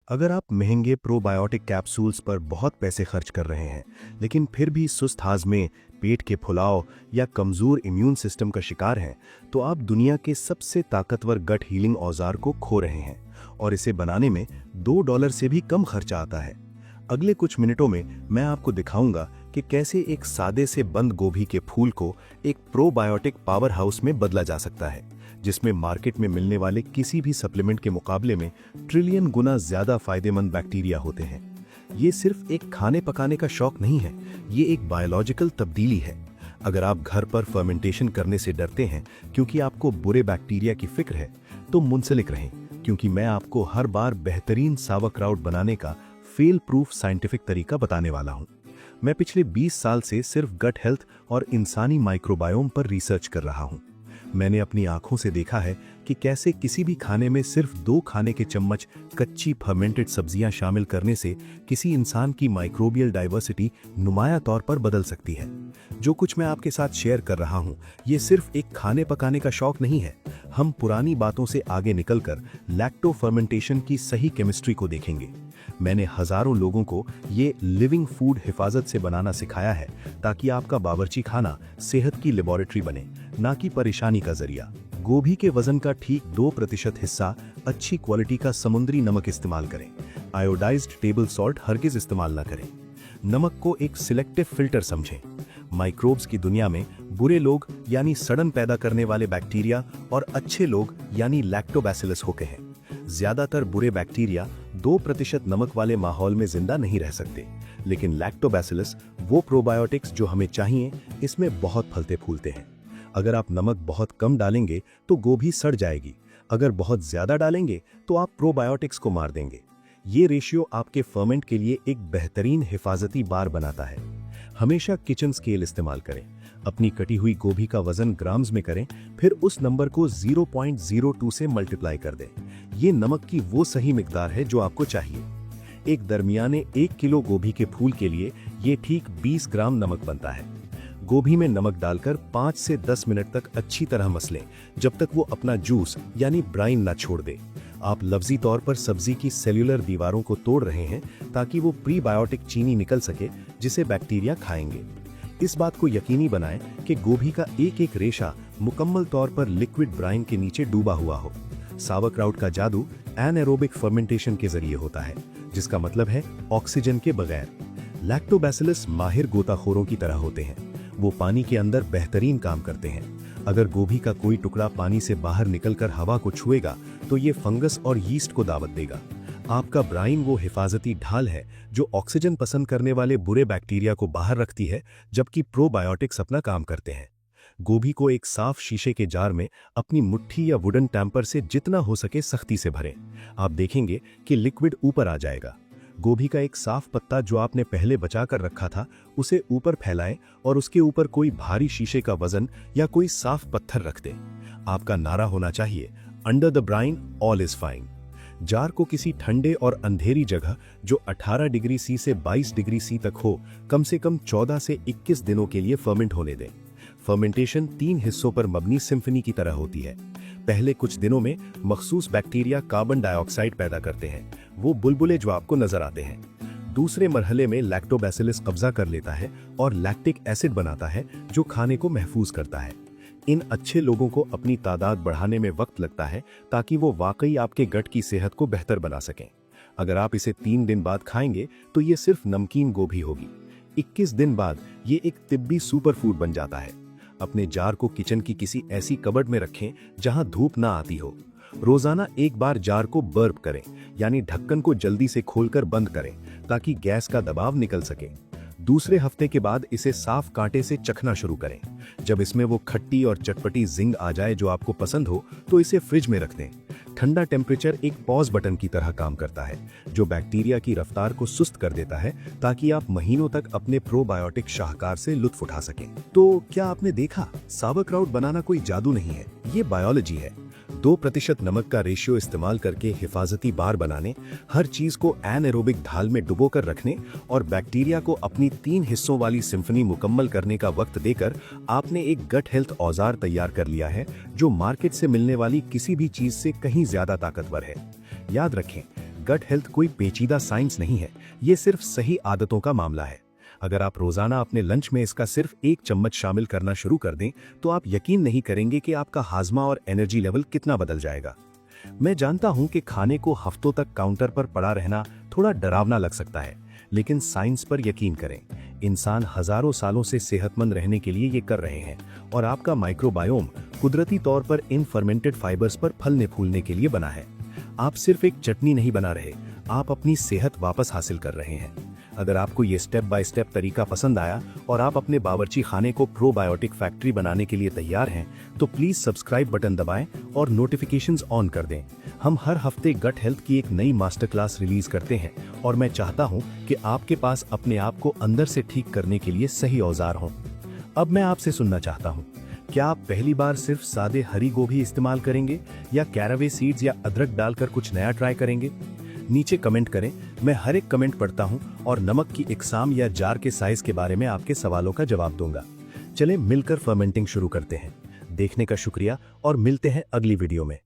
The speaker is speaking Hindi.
अगर आप महंगे प्रोबायोटिक कैप्सूल्स पर बहुत पैसे खर्च कर रहे हैं, लेकिन फिर भी सुस्त हाजमे, पेट के फुलाव या कमज़ोर इम्यून सिस्टम का शिकार हैं, तो आप दुनिया के सबसे ताकतवर गट हीलिंग औजार को खो रहे हैं और इसे बनाने में $2 से भी कम खर्चा आता है। अगले कुछ मिनटों में मैं आपको दिखाऊंगा कि कैसे एक सादे से बंद गोभी के फूल को एक प्रोबायोटिक पावर हाउस में बदला जा सकता है, जिसमें मार्केट में मिलने वाले किसी भी सप्लीमेंट के मुकाबले में ट्रिलियन गुना ज्यादा फायदेमंद बैक्टीरिया होते हैं। ये सिर्फ एक खाने पकाने का शौक नहीं है, ये एक बायोलॉजिकल तब्दीली है। अगर आप घर पर फर्मेंटेशन करने से डरते हैं क्योंकि आपको बुरे बैक्टीरिया की फिक्र है, तो मुंसलिक रहें, क्योंकि मैं आपको हर बार बेहतरीन सावरक्राउट बनाने का फेल प्रूफ साइंटिफिक तरीका बताने वाला हूं। मैं पिछले 20 साल से सिर्फ गट हेल्थ और इंसानी माइक्रोबायोम पर रिसर्च कर रहा हूं। मैंने अपनी आंखों से देखा है कि कैसे किसी भी खाने में सिर्फ 2 खाने के चम्मच कच्ची फर्मेंटेड सब्जियां शामिल करने से किसी इंसान की माइक्रोबियल डाइवर्सिटी नुमाया तौर पर बदल सकती है। जो कुछ मैं आपके साथ शेयर कर रहा हूं, ये सिर्फ एक खाने पकाने का शौक नहीं है। हम पुरानी बातों से आगे निकलकर लैक्टो फर्मेंटेशन की सही केमिस्ट्री को देखेंगे। मैंने हजारों लोगों को ये लिविंग फूड हिफाजत से बनाना सिखाया है, ताकि आपका बावर्ची खाना सेहत की लेबोरेटरी बने, ना कि परेशानी का जरिया। गोभी के वजन का ठीक 2% हिस्सा अच्छी क्वालिटी का समुद्री नमक इस्तेमाल करें। आयोडाइज्ड टेबल सॉल्ट हरगिज इस्तेमाल ना करें। नमक को एक सिलेक्टिव फिल्टर समझें। माइक्रोब्स की दुनिया में बुरे लोग यानी सड़न पैदा करने वाले बैक्टीरिया और अच्छे लोग यानी लैक्टोबैसिलस होते हैं। ज्यादातर बुरे बैक्टीरिया 2% नमक वाले माहौल में जिंदा नहीं रह सकते, लेकिन लैक्टोबैसिलस, वो प्रोबायोटिक्स जो हमें चाहिए, इसमें बहुत फलते फूलते हैं। अगर आप नमक बहुत कम डालेंगे तो गोभी सड़ जाएगी, अगर बहुत ज्यादा डालेंगे तो आप प्रोबायोटिक्स को मार देंगे। ये रेशियो आपके फर्मेंट के लिए एक बेहतरीन हिफाजती बार बनाता है। हमेशा किचन स्केल इस्तेमाल करें। अपनी कटी हुई गोभी का वजन ग्राम्स में करें, फिर उस नंबर को 0.02 से मल्टीप्लाई कर दें। ये नमक की वो सही मिकदार है जो आपको चाहिए। एक दरमियाने 1 किलो गोभी के फूल के लिए ये ठीक 20 ग्राम नमक बनता है। गोभी में नमक डालकर 5 से 10 मिनट तक अच्छी तरह मसलें, जब तक वो अपना जूस यानी ब्राइन ना छोड़ दे। आप लफ्जी तौर पर सब्जी की सेल्यूलर दीवारों को तोड़ रहे हैं, ताकि वो प्रीबायोटिक चीनी निकल सके जिसे बैक्टीरिया खाएंगे। इस बात को यकीनी बनाएं कि गोभी का एक एक रेशा मुकम्मल तौर पर लिक्विड ब्राइन के नीचे डूबा हुआ हो। सावरक्राउट का जादू एनाएरोबिक फर्मेंटेशन के जरिए होता है, जिसका मतलब है ऑक्सीजन के बगैर। लैक्टोबैसिलस माहिर गोताखोरों की तरह होते हैं। वो पानी के अंदर बेहतरीन काम करते हैं। अगर गोभी का कोई टुकड़ा पानी से बाहर निकलकर हवा को छुएगा, तो ये फंगस और यीस्ट को दावत देगा। आपका ब्राइन वो हिफाजती ढाल है जो ऑक्सीजन पसंद करने वाले बुरे बैक्टीरिया को बाहर रखती है, जबकि प्रोबायोटिक्स अपना काम करते हैं। गोभी को एक साफ शीशे के जार में अपनी मुट्ठी या वुडन टैम्पर से जितना हो सके सख्ती से भरें। आप देखेंगे कि लिक्विड ऊपर आ जाएगा। गोभी का एक साफ पत्ता जो आपने पहले बचा कर रखा था, उसे ऊपर फैलाएं और उसके ऊपर कोई भारी शीशे का वजन या कोई साफ पत्थर रख दें। आपका नारा होना चाहिए, under the Bryan all is fine. Jar को किसी ठंडे और अंधेरी जगह जो 18 डिग्री सी से 22 डिग्री सी तक हो, कम से कम 14 से 21 दिनों के लिए फर्मेंट होने दें। फर्मेंटेशन 3 हिस्सों पर मबनी सिम्फनी की तरह होती है। पहले कुछ दिनों में मखसूस बैक्टीरिया कार्बन डाइऑक्साइड पैदा करते हैं, वो बुलबुले जो आपको नजर आते हैं। दूसरे मरहले में लैक्टोबैसिलस कब्जा कर लेता है और लैक्टिक एसिड बनाता है, जो खाने को महफूज करता है। इन अच्छे लोगों को अपनी तादाद बढ़ाने में वक्त लगता है, ताकि वो वाकई आपके गट की सेहत को बेहतर बना सकें। अगर आप इसे 3 दिन बाद खाएंगे तो ये सिर्फ नमकीन गोभी होगी। 21 दिन बाद ये एक तिब्बी सुपर फूड बन जाता है। अपने जार को किचन की किसी ऐसी कबर्ड में रखें जहां धूप ना आती हो। रोजाना एक बार जार को बर्प करें, यानी ढक्कन को जल्दी से खोलकर बंद करें, ताकि गैस का दबाव निकल सके। दूसरे हफ्ते के बाद इसे साफ कांटे से चखना शुरू करें। जब इसमें वो खट्टी और चटपटी जिंग आ जाए जो आपको पसंद हो, तो इसे फ्रिज में रख दें। ठंडा टेम्परेचर एक पॉज बटन की तरह काम करता है, जो बैक्टीरिया की रफ्तार को सुस्त कर देता है, ताकि आप महीनों तक अपने प्रोबायोटिक शाहकार से लुत्फ उठा सकें। तो क्या आपने देखा, सावरक्राउट बनाना कोई जादू नहीं है, ये बायोलॉजी है। 2% नमक का रेशियो इस्तेमाल करके हिफाजती बार बनाने, हर चीज को एनाएरोबिक ढाल में डुबोकर रखने और बैक्टीरिया को अपनी 3 हिस्सों वाली सिम्फनी मुकम्मल करने का वक्त देकर आपने एक गट हेल्थ औजार तैयार कर लिया है, जो मार्केट से मिलने वाली किसी भी चीज से कहीं ज्यादा ताकतवर है। याद रखें, गट हेल्थ कोई पेचीदा साइंस नहीं है, ये सिर्फ सही आदतों का मामला है। अगर आप रोजाना अपने लंच में इसका सिर्फ 1 चम्मच शामिल करना शुरू कर दें, तो आप यकीन नहीं करेंगे कि आपका हाजमा और एनर्जी लेवल कितना बदल जाएगा। मैं जानता हूं कि खाने को हफ्तों तक काउंटर पर पड़ा रहना थोड़ा डरावना लग सकता है, लेकिन साइंस पर यकीन करें। इंसान हजारों सालों से सेहतमंद रहने के लिए ये कर रहे हैं, और आपका माइक्रोबायोम कुदरती तौर पर इन फर्मेंटेड फाइबर्स पर फलने फूलने के लिए बना है। आप सिर्फ एक चटनी नहीं बना रहे, आप अपनी सेहत वापस हासिल कर रहे हैं। अगर आपको ये स्टेप बाय स्टेप तरीका पसंद आया और आप अपने बावर्ची खाने को प्रोबायोटिक फैक्ट्री बनाने के लिए तैयार हैं, तो प्लीज सब्सक्राइब बटन दबाएं और नोटिफिकेशंस ऑन कर दें। हम हर हफ्ते गट हेल्थ की एक नई मास्टर क्लास रिलीज करते हैं, और मैं चाहता हूं कि आपके पास अपने आप को अंदर से ठीक करने के लिए सही औजार हों। अब मैं आपसे सुनना चाहता हूं, क्या आप पहली बार सिर्फ सादे हरी गोभी इस्तेमाल करेंगे, या कैरावे सीड्स या अदरक डालकर कुछ नया ट्राई करेंगे? नीचे कमेंट करें, मैं हर एक कमेंट पढ़ता हूं और नमक की इकसाम या जार के साइज के बारे में आपके सवालों का जवाब दूंगा। चलें मिलकर फर्मेंटिंग शुरू करते हैं। देखने का शुक्रिया और मिलते हैं अगली वीडियो में।